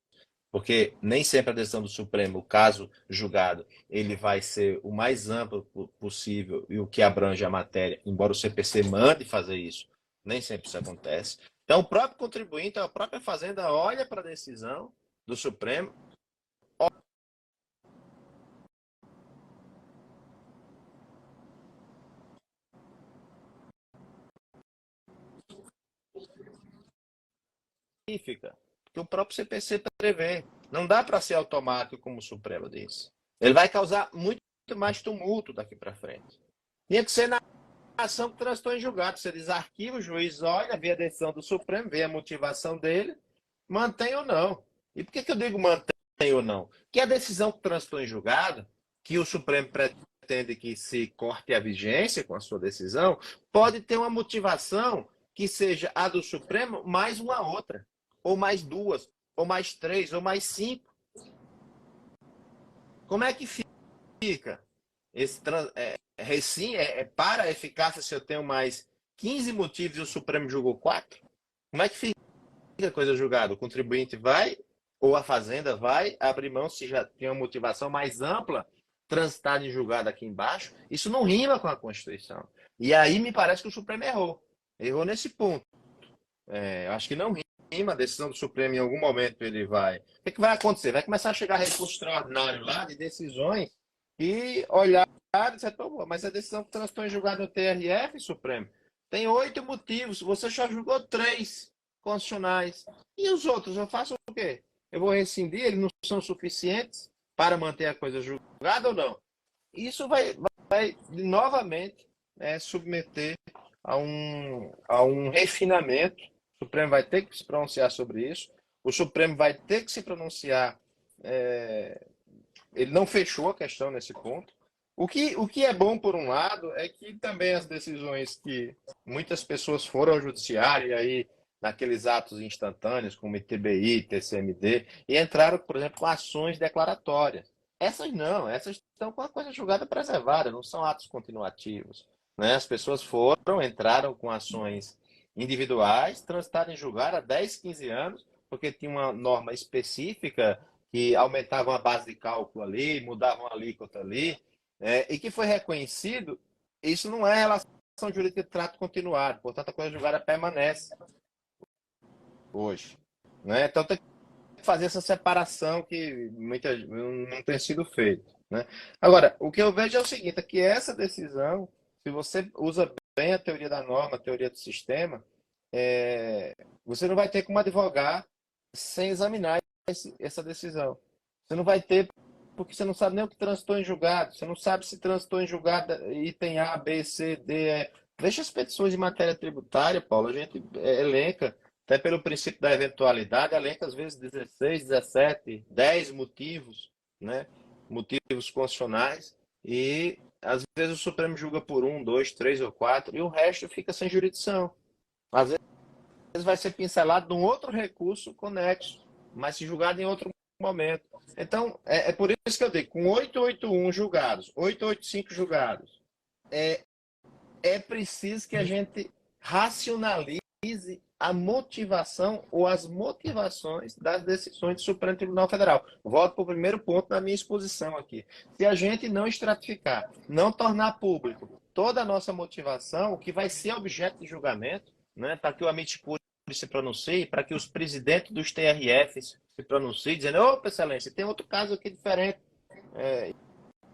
Porque nem sempre a decisão do Supremo, o caso julgado, ele vai ser o mais amplo possível e o que abrange a matéria, embora o CPC mande fazer isso, nem sempre isso acontece. Então, o próprio contribuinte, a própria Fazenda olha para a decisão do Supremo, e fica. Que o próprio CPC prevê. Não dá para ser automático, como o Supremo diz. Ele vai causar muito mais tumulto daqui para frente. Tinha que ser na ação que transitou em julgado. Você desarquiva, o juiz olha, vê a decisão do Supremo, vê a motivação dele, mantém ou não. E por que eu digo mantém ou não? Que a decisão que transitou em julgado, que o Supremo pretende que se corte a vigência com a sua decisão, pode ter uma motivação que seja a do Supremo mais uma outra, ou mais duas, ou mais três, ou mais cinco. Como é que fica? Esse para a eficácia se eu tenho mais 15 motivos e o Supremo julgou 4? Como é que fica a coisa julgada? O contribuinte vai, ou a Fazenda vai, abrir mão se já tem uma motivação mais ampla, transitada em julgado aqui embaixo? Isso não rima com a Constituição. E aí me parece que o Supremo errou. Errou nesse ponto. Eu acho que não rima a decisão do Supremo, em algum momento ele vai... O que vai acontecer? Vai começar a chegar recurso extraordinário lá de decisões e olhar e dizer, mas a decisão que transitou em julgado no TRF, Supremo, tem 8 motivos, você só julgou 3 constitucionais. E os outros, eu faço o quê? Eu vou rescindir, eles não são suficientes para manter a coisa julgada ou não? Isso vai novamente submeter a um refinamento. O Supremo vai ter que se pronunciar sobre isso. O Supremo vai ter que se pronunciar. Ele não fechou a questão nesse ponto. O que é bom, por um lado, é que também as decisões que muitas pessoas foram ao judiciário, e aí, naqueles atos instantâneos, como ITBI, TCMD, e entraram, por exemplo, com ações declaratórias. Essas não, essas estão com a coisa julgada preservada, não são atos continuativos, né? As pessoas entraram com ações individuais, transitaram em julgado há 10, 15 anos, porque tinha uma norma específica que aumentava a base de cálculo ali, mudava uma alíquota ali, e que foi reconhecido. Isso não é relação jurídica de trato continuado, portanto a coisa julgada permanece hoje, né? Então tem fazer essa separação que não tem sido feita, né? Agora, o que eu vejo é o seguinte, é que essa decisão, se você usa bem a teoria da norma, a teoria do sistema, você não vai ter como advogar sem examinar essa decisão. Você não vai ter, porque você não sabe nem o que transitou em julgado, você não sabe se transitou em julgado item A, B, C, D, E. Deixa as petições de matéria tributária, Paulo, a gente elenca até pelo princípio da eventualidade, elenca às vezes 16, 17, 10 motivos, né? Motivos constitucionais, e às vezes o Supremo julga por um, dois, três ou quatro, e o resto fica sem jurisdição. Às vezes vai ser pincelado num outro recurso conexo, mas se julgado em outro momento. Então, é por isso que eu digo, com 881 julgados, 885 julgados, é preciso que a gente racionalize a motivação ou as motivações das decisões do Supremo Tribunal Federal. Volto para o primeiro ponto da minha exposição aqui. Se a gente não estratificar, não tornar público toda a nossa motivação, o que vai ser objeto de julgamento, né, para que o amicus curiae se pronuncie, para que os presidentes dos TRFs se pronunciem, dizendo, opa, excelência, tem outro caso aqui diferente.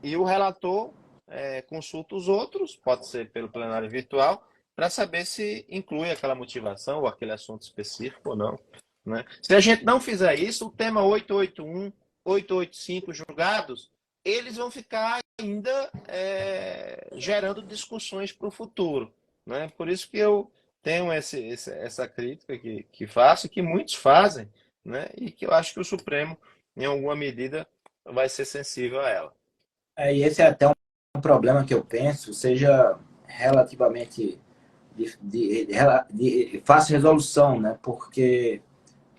E o relator consulta os outros, pode ser pelo plenário virtual, para saber se inclui aquela motivação ou aquele assunto específico ou não, né? Se a gente não fizer isso, o tema 881, 885 julgados, eles vão ficar ainda gerando discussões para o futuro, né? Por isso que eu tenho essa crítica que faço, que muitos fazem, né? E que eu acho que o Supremo, em alguma medida, vai ser sensível a ela. E esse é até um problema que eu penso, seja relativamente de fácil resolução, né? Porque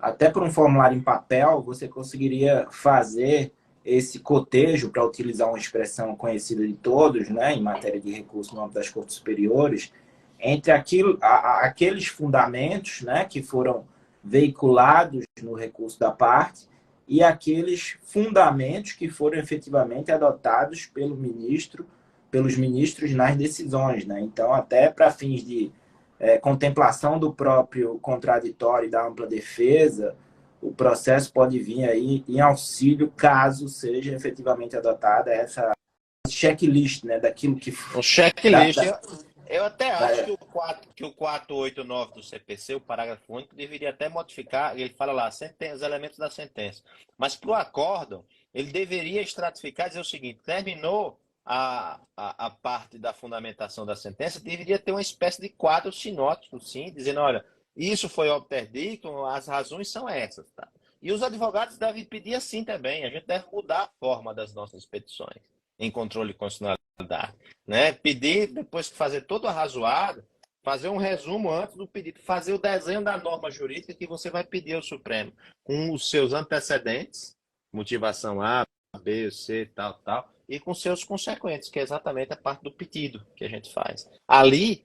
até por um formulário em papel, você conseguiria fazer esse cotejo, para utilizar uma expressão conhecida de todos, né, em matéria de recurso no âmbito das Cortes Superiores, entre aqueles fundamentos, né, que foram veiculados no recurso da parte e aqueles fundamentos que foram efetivamente adotados pelos ministros nas decisões, né? Então, até para fins de contemplação do próprio contraditório e da ampla defesa, o processo pode vir aí em auxílio caso seja efetivamente adotada essa checklist, né, daquilo que... Um checklist. Eu até acho que o 489 do CPC, o parágrafo único, deveria até modificar, ele fala lá, os elementos da sentença. Mas para o acórdão, ele deveria estratificar e dizer o seguinte, terminou a parte da fundamentação da sentença, deveria ter uma espécie de quadro sinótico, sim, dizendo, olha, isso foi obterdictum, as razões são essas, tá? E os advogados devem pedir assim também, a gente deve mudar a forma das nossas petições em controle constitucional, né? Pedir, depois que fazer todo arrazoado, fazer um resumo antes do pedido, fazer o desenho da norma jurídica que você vai pedir ao Supremo, com os seus antecedentes, motivação A, B, C, tal, e com seus consequentes, que é exatamente a parte do pedido que a gente faz. Ali,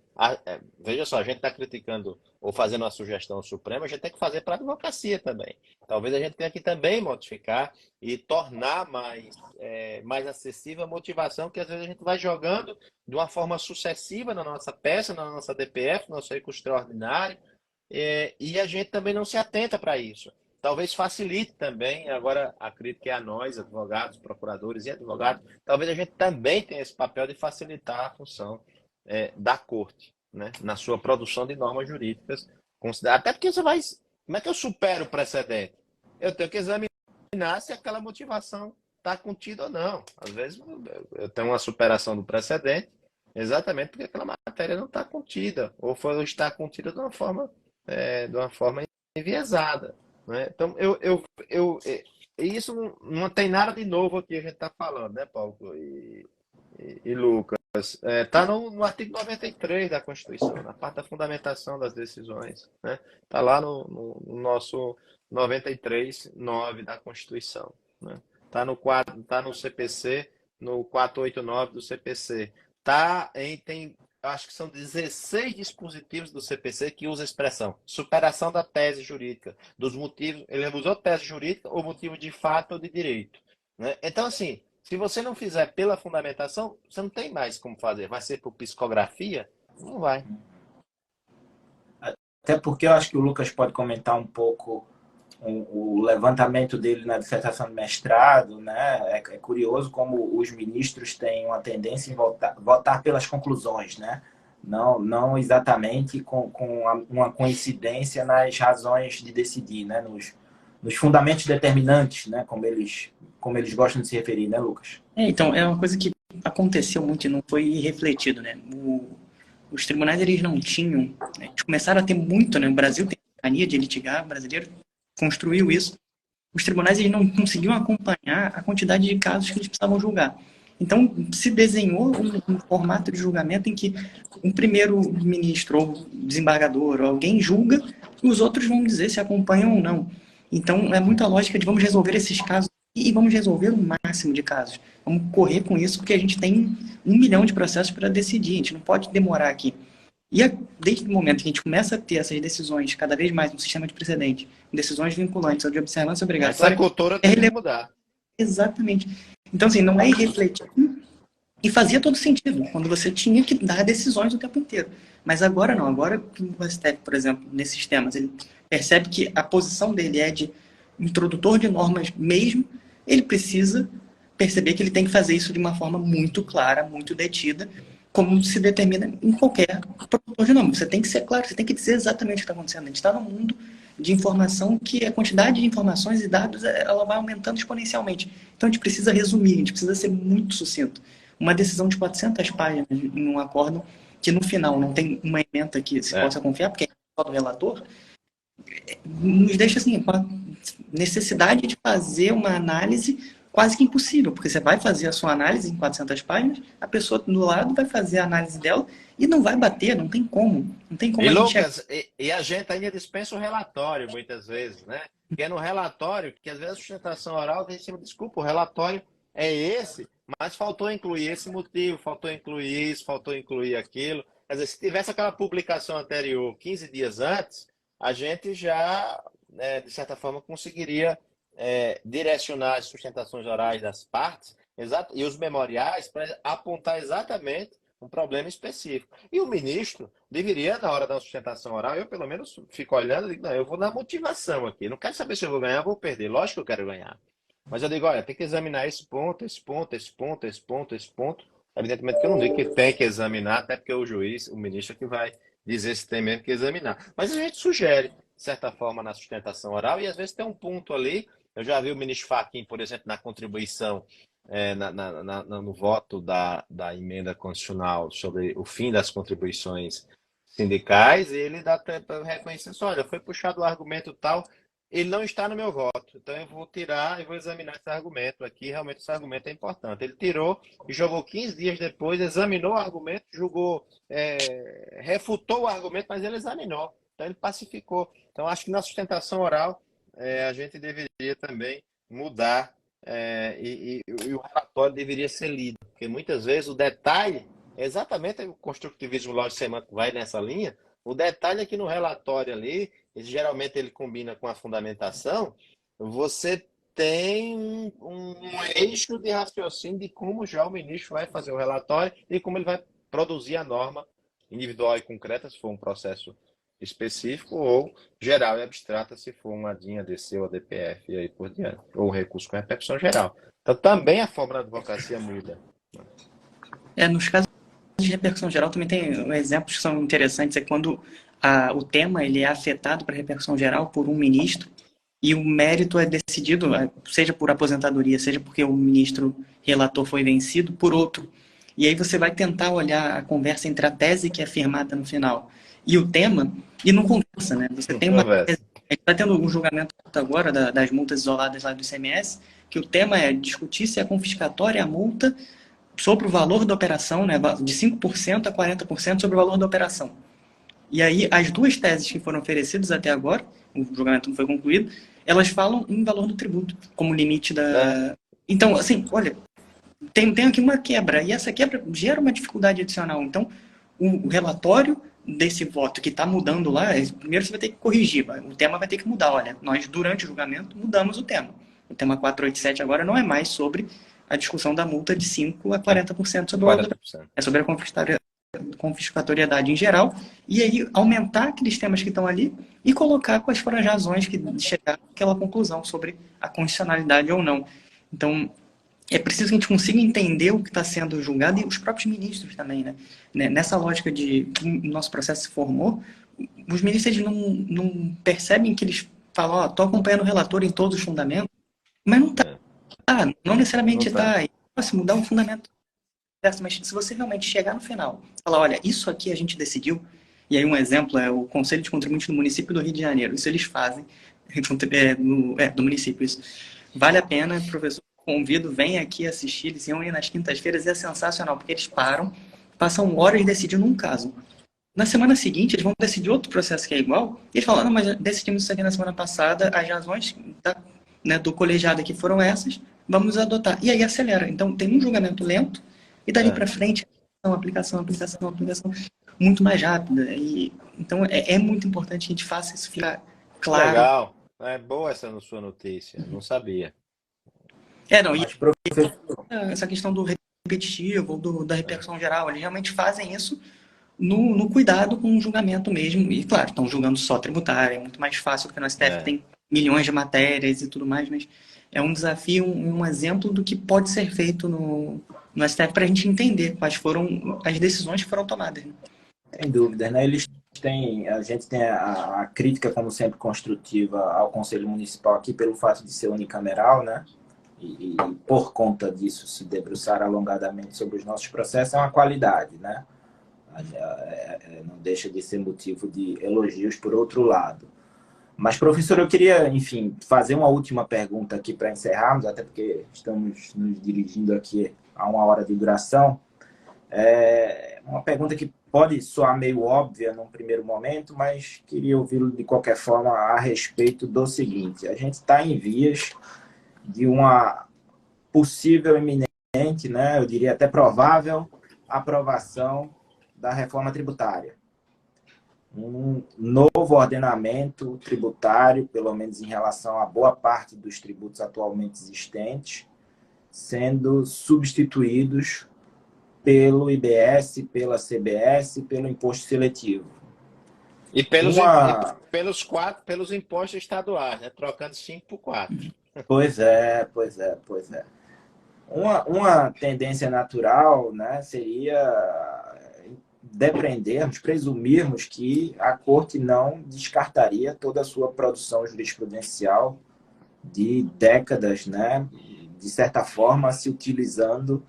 veja só, a gente está criticando ou fazendo uma sugestão ao Supremo, a gente tem que fazer para a advocacia também. Talvez a gente tenha que também modificar e tornar mais acessível a motivação que às vezes a gente vai jogando de uma forma sucessiva na nossa peça, na nossa DPF, no nosso recurso extraordinário, e a gente também não se atenta para isso. Talvez facilite também, agora a crítica é a nós, advogados, procuradores e advogados, talvez a gente também tenha esse papel de facilitar a função da corte, né, na sua produção de normas jurídicas. Até porque como é que eu supero o precedente? Eu tenho que examinar se aquela motivação está contida ou não. Às vezes eu tenho uma superação do precedente exatamente porque aquela matéria não está contida, ou está contida de uma forma enviesada, né? Então, isso não tem nada de novo aqui a gente está falando, né, Paulo e Lucas? Está no artigo 93 da Constituição, na parte da fundamentação das decisões, né? Está lá no nosso 93.9 da Constituição, né? tá no CPC, no 489 do CPC. Acho que são 16 dispositivos do CPC que usam a expressão superação da tese jurídica, dos motivos, ele usou tese jurídica ou motivo de fato ou de direito, né? Então, assim, se você não fizer pela fundamentação, você não tem mais como fazer. Vai ser por psicografia? Não vai. Até porque eu acho que o Lucas pode comentar um pouco o levantamento dele na dissertação de mestrado, né? É curioso como os ministros têm uma tendência em votar pelas conclusões, né? Não exatamente com uma coincidência nas razões de decidir, né? Nos fundamentos determinantes, né? Como eles gostam de se referir, né, Lucas? Então, é uma coisa que aconteceu muito e não foi refletido, né? Os tribunais, eles não tinham, né? Eles começaram a ter muito, né? O Brasil tem mania de litigar, o brasileiro construiu isso. Os tribunais, eles não conseguiam acompanhar a quantidade de casos que eles precisavam julgar. Então, se desenhou um formato de julgamento em que um primeiro-ministro ou desembargador ou alguém julga, os outros vão dizer se acompanham ou não. Então, é muita lógica de vamos resolver esses casos e vamos resolver o máximo de casos. Vamos correr com isso, porque a gente tem 1 milhão de processos para decidir, a gente não pode demorar aqui. E desde o momento que a gente começa a ter essas decisões cada vez mais no sistema de precedente, decisões vinculantes ou de observância obrigatória, essa cultura tem que mudar. Exatamente. Então, assim, não é irrefletido. E fazia todo sentido, quando você tinha que dar decisões o tempo inteiro. Mas agora não. Agora o STF, por exemplo, nesses temas, ele percebe que a posição dele é de introdutor de normas mesmo, ele precisa perceber que ele tem que fazer isso de uma forma muito clara, muito detida, como se determina em qualquer produtor de norma. Você tem que ser claro, você tem que dizer exatamente o que está acontecendo. A gente está num mundo de informação que a quantidade de informações e dados ela vai aumentando exponencialmente. Então a gente precisa resumir, a gente precisa ser muito sucinto. Uma decisão de 400 páginas em um acórdão, que no final não tem uma ementa que se possa confiar, porque é só do relator, nos deixa assim, com a necessidade de fazer uma análise quase que impossível, porque você vai fazer a sua análise em 400 páginas, a pessoa do lado vai fazer a análise dela e não vai bater, não tem como. Não tem como E, a gente... Lucas, e a gente ainda dispensa o relatório, muitas vezes, né? Porque é no relatório, que às vezes a sustentação oral tem cima, desculpa, o relatório é esse, mas faltou incluir esse motivo, faltou incluir isso, faltou incluir aquilo. Quer dizer, se tivesse aquela publicação anterior 15 dias antes, a gente já, de certa forma, conseguiria direcionar as sustentações orais das partes e os memoriais para apontar exatamente um problema específico. E o ministro deveria, na hora da sustentação oral, eu pelo menos fico olhando e digo, não, eu vou dar motivação aqui. Não quero saber se eu vou ganhar ou vou perder. Lógico que eu quero ganhar. Mas eu digo, olha, tem que examinar esse ponto, esse ponto, esse ponto, esse ponto, esse ponto. Evidentemente que eu não digo que tem que examinar, até porque o juiz, o ministro que vai dizer se tem mesmo que examinar. Mas a gente sugere, de certa forma, na sustentação oral, e às vezes tem um ponto ali. Eu já vi o ministro Fachin, por exemplo, na contribuição, no voto da emenda constitucional sobre o fim das contribuições sindicais, e ele dá para reconhecer, olha, foi puxado o argumento tal, ele não está no meu voto, então eu vou tirar e vou examinar esse argumento aqui, realmente esse argumento é importante. Ele tirou e jogou 15 dias depois, examinou o argumento, julgou, refutou o argumento, mas ele examinou, então ele pacificou. Então acho que na sustentação oral a gente deveria também mudar e o relatório deveria ser lido, porque muitas vezes o detalhe, exatamente o construtivismo lógico-semântico vai nessa linha, o detalhe é que no relatório ali, geralmente ele combina com a fundamentação, você tem um eixo de raciocínio de como já o ministro vai fazer o relatório e como ele vai produzir a norma individual e concreta, se for um processo específico, ou geral e abstrata, se for uma DIN, ADC ou ADPF e aí por diante, ou recurso com repercussão geral. Então também a forma da advocacia muda. Nos casos de repercussão geral também tem exemplos que são interessantes, é quando o tema ele é afetado para repercussão geral por um ministro e o mérito é decidido, seja por aposentadoria, seja porque o ministro relator foi vencido, por outro. E aí você vai tentar olhar a conversa entre a tese que é firmada no final e o tema, e não conversa, né? Você tem uma tese, a gente está tendo um julgamento agora das multas isoladas lá do ICMS, que o tema é discutir se é confiscatória a multa sobre o valor da operação, né, de 5% a 40% sobre o valor da operação. E aí, as duas teses que foram oferecidas até agora, o julgamento não foi concluído, elas falam em valor do tributo, como limite Então, assim, olha, tem aqui uma quebra, e essa quebra gera uma dificuldade adicional. Então, o relatório desse voto que está mudando lá, primeiro você vai ter que corrigir, o tema vai ter que mudar. Olha, nós, durante o julgamento, mudamos o tema. O tema 487 agora não é mais sobre a discussão da multa de 5% a 40% sobre o valor, 40%. é sobre a confiscatoriedade em geral, e aí aumentar aqueles temas que estão ali e colocar quais foram as razões que chegaram àquela conclusão sobre a constitucionalidade ou não. Então, é preciso que a gente consiga entender o que está sendo julgado e os próprios ministros também, né? Nessa lógica de que o nosso processo se formou, os ministros não percebem que eles falam, ó, estou acompanhando o relator em todos os fundamentos, mas não está, não necessariamente Não tá. está. Se mudar um fundamento, mas se você realmente chegar no final, falar, olha, isso aqui a gente decidiu, e aí um exemplo é o Conselho de Contribuinte do município do Rio de Janeiro, isso eles fazem, do município, isso. Vale a pena, professor, convido, vem aqui assistir, eles se reúnem nas quintas-feiras, é sensacional, porque eles param, passam horas decidindo um caso. Na semana seguinte, eles vão decidir outro processo que é igual, e eles falam, não, mas decidimos isso aqui na semana passada, as razões do colegiado aqui foram essas, vamos adotar. E aí acelera. Então, tem um julgamento lento, e dali para frente, aplicação, muito mais rápida. Então, é muito importante que a gente faça isso ficar claro. Legal. É boa essa sua notícia. Não sabia. Não, Mas, professor, essa questão do repetitivo, da repercussão geral, eles realmente fazem isso no cuidado com o julgamento mesmo. E, claro, estão julgando só tributário, é muito mais fácil, porque no STF tem milhões de matérias e tudo mais, mas é um desafio, um exemplo do que pode ser feito no STF para a gente entender quais foram as decisões que foram tomadas. sem dúvida, né? A gente tem a crítica, como sempre, construtiva ao Conselho Municipal aqui pelo fato de ser unicameral, né? E por conta disso se debruçar alongadamente sobre os nossos processos é uma qualidade, né? Não deixa de ser motivo de elogios por outro lado. Mas, professor, eu queria, enfim, fazer uma última pergunta aqui para encerrarmos, até porque estamos nos dirigindo aqui a 1 hora de duração. Uma pergunta que pode soar meio óbvia num primeiro momento, mas queria ouvi-lo de qualquer forma a respeito do seguinte. A gente está em vias de uma possível, iminente, né, eu diria até provável, aprovação da reforma tributária. Um novo ordenamento tributário, pelo menos em relação a boa parte dos tributos atualmente existentes, sendo substituídos pelo IBS, pela CBS, pelo imposto seletivo. E pelos impostos estaduais, né? Trocando 5 por 4. Pois é. Uma tendência natural, né, seria presumirmos que a Corte não descartaria toda a sua produção jurisprudencial de décadas, né, de certa forma, se utilizando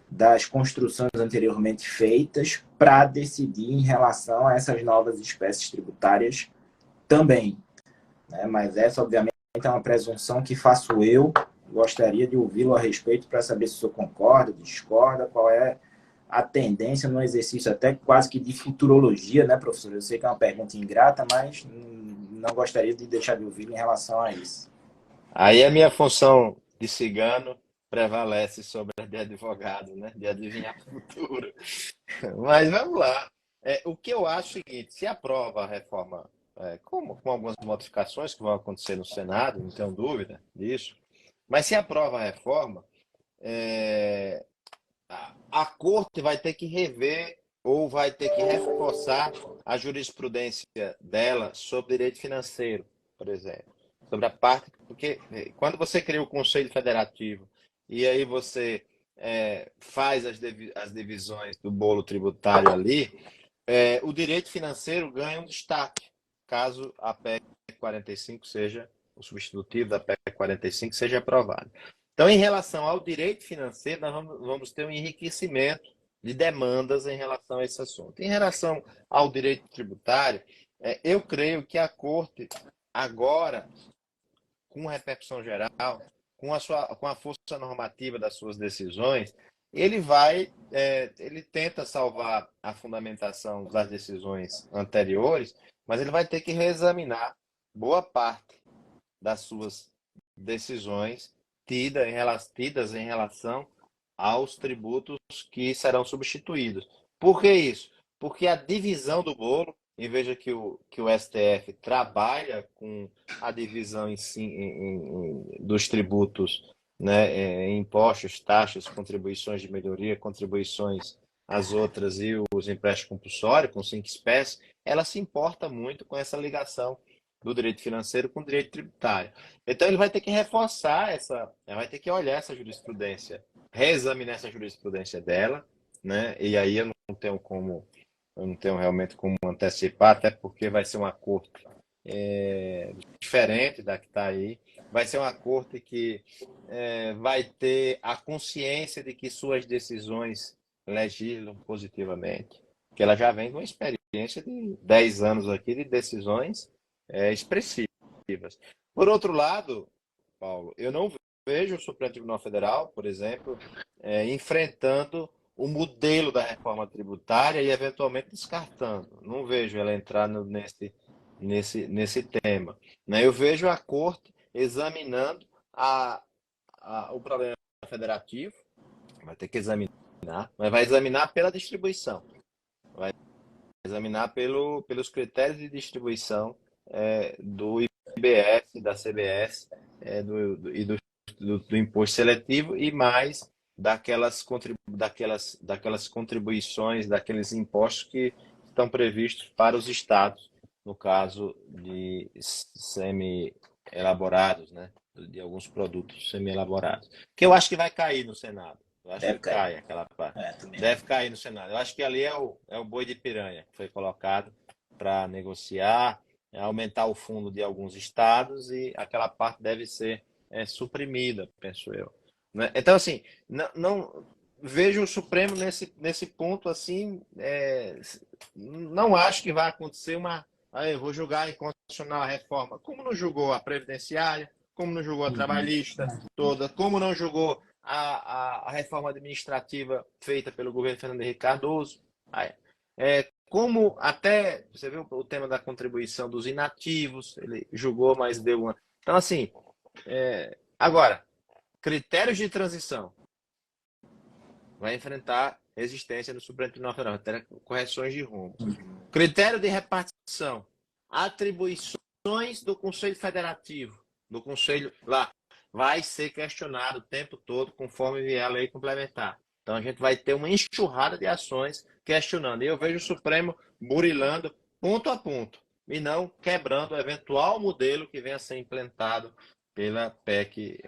das construções anteriormente feitas para decidir em relação a essas novas espécies tributárias também. Né? Mas essa, obviamente, é uma presunção que faço eu. Gostaria de ouvi-lo a respeito para saber se o senhor concorda, discorda, qual é a tendência no exercício até quase que de futurologia, né, professor? Eu sei que é uma pergunta ingrata, mas não gostaria de deixar de ouvi-lo em relação a isso. Aí a minha função de cigano prevalece sobre a de advogado, né? De adivinhar o futuro. Mas vamos lá. O que eu acho é o seguinte, se aprova a reforma, com algumas modificações que vão acontecer no Senado, não tenho dúvida disso, mas se aprova a reforma, a Corte vai ter que rever ou vai ter que reforçar a jurisprudência dela sobre direito financeiro, por exemplo. Sobre a parte. Porque quando você cria o Conselho Federativo e aí você faz as divisões do bolo tributário ali, o direito financeiro ganha um destaque, caso a PEC 45 seja, o substitutivo da PEC 45 seja aprovado. Então, em relação ao direito financeiro, nós vamos ter um enriquecimento de demandas em relação a esse assunto. Em relação ao direito tributário, eu creio que a Corte, agora, com repercussão geral, com a força normativa das suas decisões, ele tenta salvar a fundamentação das decisões anteriores, mas ele vai ter que reexaminar boa parte das suas decisões tidas em relação aos tributos que serão substituídos. Por que isso? Porque a divisão do bolo, e veja que o STF trabalha com a divisão em si, dos tributos, né, impostos, taxas, contribuições de melhoria, contribuições às outras e os empréstimos compulsórios, com 5 espécies, ela se importa muito com essa ligação do direito financeiro com o direito tributário. Então ele vai ter que reforçar vai ter que olhar essa jurisprudência, reexaminar essa jurisprudência dela, né? E aí eu não tenho realmente como antecipar, até porque vai ser uma corte diferente da que está aí. Vai ser uma corte que vai ter a consciência de que suas decisões legislam positivamente, que ela já vem com uma experiência de 10 anos aqui de decisões expressivas. Por outro lado, Paulo, eu não vejo o Supremo Tribunal Federal, por exemplo, enfrentando o modelo da reforma tributária e eventualmente descartando. Não vejo ela entrar nesse tema, né? Eu vejo a Corte examinando o problema federativo, vai ter que examinar, mas vai examinar pela distribuição, vai examinar pelos critérios de distribuição do IBS, da CBS e do imposto seletivo e mais daquelas contribuições, daqueles impostos que estão previstos para os estados, no caso de semi-elaborados, né? De alguns produtos semi-elaborados. Que eu acho que vai cair no Senado. Eu acho que cai aquela parte. Deve cair no Senado. Eu acho que ali é o boi de piranha que foi colocado para negociar, aumentar o fundo de alguns estados e aquela parte deve ser suprimida, penso eu. Né? Então, assim, não vejo o Supremo nesse ponto assim. Não acho que vai acontecer eu vou julgar inconstitucional a reforma, como não julgou a previdenciária, como não julgou a trabalhista toda, como não julgou a reforma administrativa feita pelo governo Fernando Henrique Cardoso, como até, você viu o tema da contribuição dos inativos, ele julgou, mas deu uma... Então, assim, agora, critérios de transição, vai enfrentar resistência no Supremo Tribunal Federal, vai ter correções de rumo. Critério de repartição, atribuições do Conselho Federativo, do Conselho lá, vai ser questionado o tempo todo conforme vier a lei complementar. Então a gente vai ter uma enxurrada de ações questionando. E eu vejo o Supremo burilando ponto a ponto e não quebrando o eventual modelo que venha a ser implantado pela PEC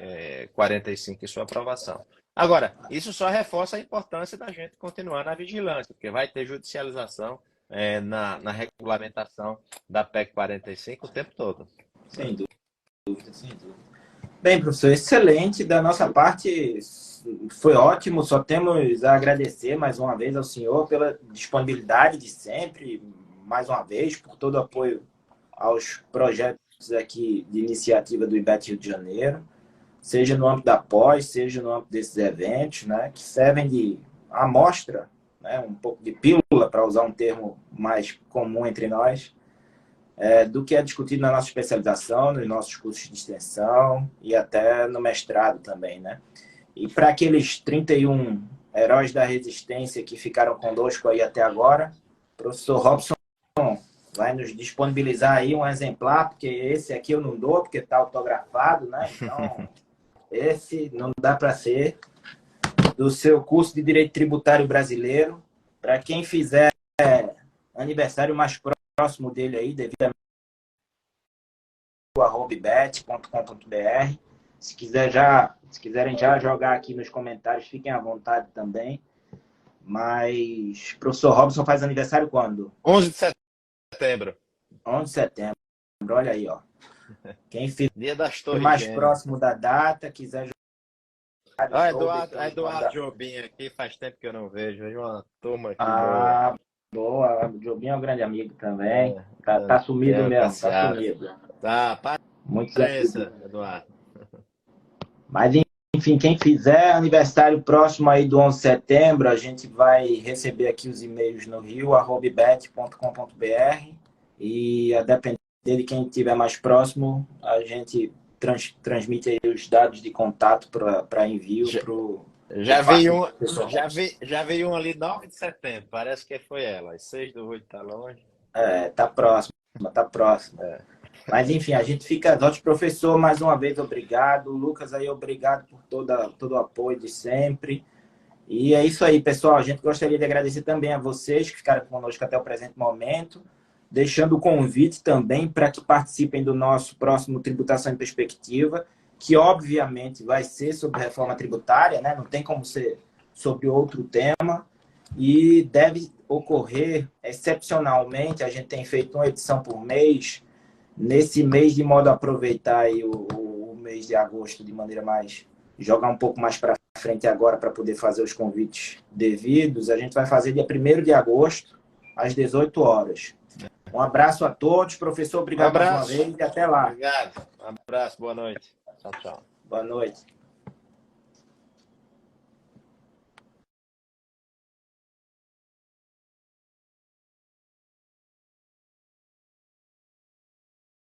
45 e sua aprovação. Agora, isso só reforça a importância da gente continuar na vigilância, porque vai ter judicialização na regulamentação da PEC 45 o tempo todo. Sem dúvida, sem dúvida. Bem, professor, excelente. Da nossa parte, foi ótimo. Só temos a agradecer mais uma vez ao senhor pela disponibilidade de sempre, mais uma vez, por todo o apoio aos projetos aqui de iniciativa do IBET Rio de Janeiro, seja no âmbito da pós, seja no âmbito desses eventos, né, que servem de amostra, né, um pouco de pílula, para usar um termo mais comum entre nós, do que é discutido na nossa especialização, nos nossos cursos de extensão e até no mestrado também, né? E para aqueles 31 heróis da resistência que ficaram conosco aí até agora, o professor Robson vai nos disponibilizar aí um exemplar, porque esse aqui eu não dou, porque está autografado, né? Então, esse não dá para ser, do seu curso de Direito Tributário Brasileiro. Para quem fizer aniversário mais próximo dele aí, devido a bet.com.br. Se quiserem já jogar aqui nos comentários, fiquem à vontade também. Mas o professor Robson faz aniversário quando? 11 de setembro. 11 de setembro. Olha aí, ó. Quem fizer Dia das Torres mais Gêmeas. próximo da data, quiser jogar. Eduardo Jobim aqui, faz tempo que eu não vejo. Vejo uma turma aqui. Boa. O Jobim é um grande amigo também. Tá sumido mesmo, tá sumido. Tá, muito parece, Eduardo. Mas, enfim, quem fizer aniversário próximo aí do 11 de setembro, a gente vai receber aqui os e-mails no rio@bet.com.br e a depender de quem estiver mais próximo, a gente transmite aí os dados de contato para envio para o... Já veio um ali 9 de setembro, parece que foi ela. As 6/8 tá longe. Tá próximo, tá próximo. Mas, enfim, a gente fica... Nosso professor, mais uma vez, obrigado. Lucas, aí, obrigado por todo o apoio de sempre. E é isso aí, pessoal. A gente gostaria de agradecer também a vocês que ficaram conosco até o presente momento, deixando o convite também para que participem do nosso próximo Tributação em Perspectiva, que, obviamente, vai ser sobre reforma tributária, né? Não tem como ser sobre outro tema. E deve ocorrer excepcionalmente. A gente tem feito uma edição por mês, nesse mês, de modo a aproveitar aí o mês de agosto de maneira mais... jogar um pouco mais para frente agora para poder fazer os convites devidos. A gente vai fazer dia 1º de agosto, às 18 horas. Um abraço a todos. Professor, obrigado mais uma vez e até lá. Obrigado. Um abraço, boa noite. Tchau, tchau. Boa noite.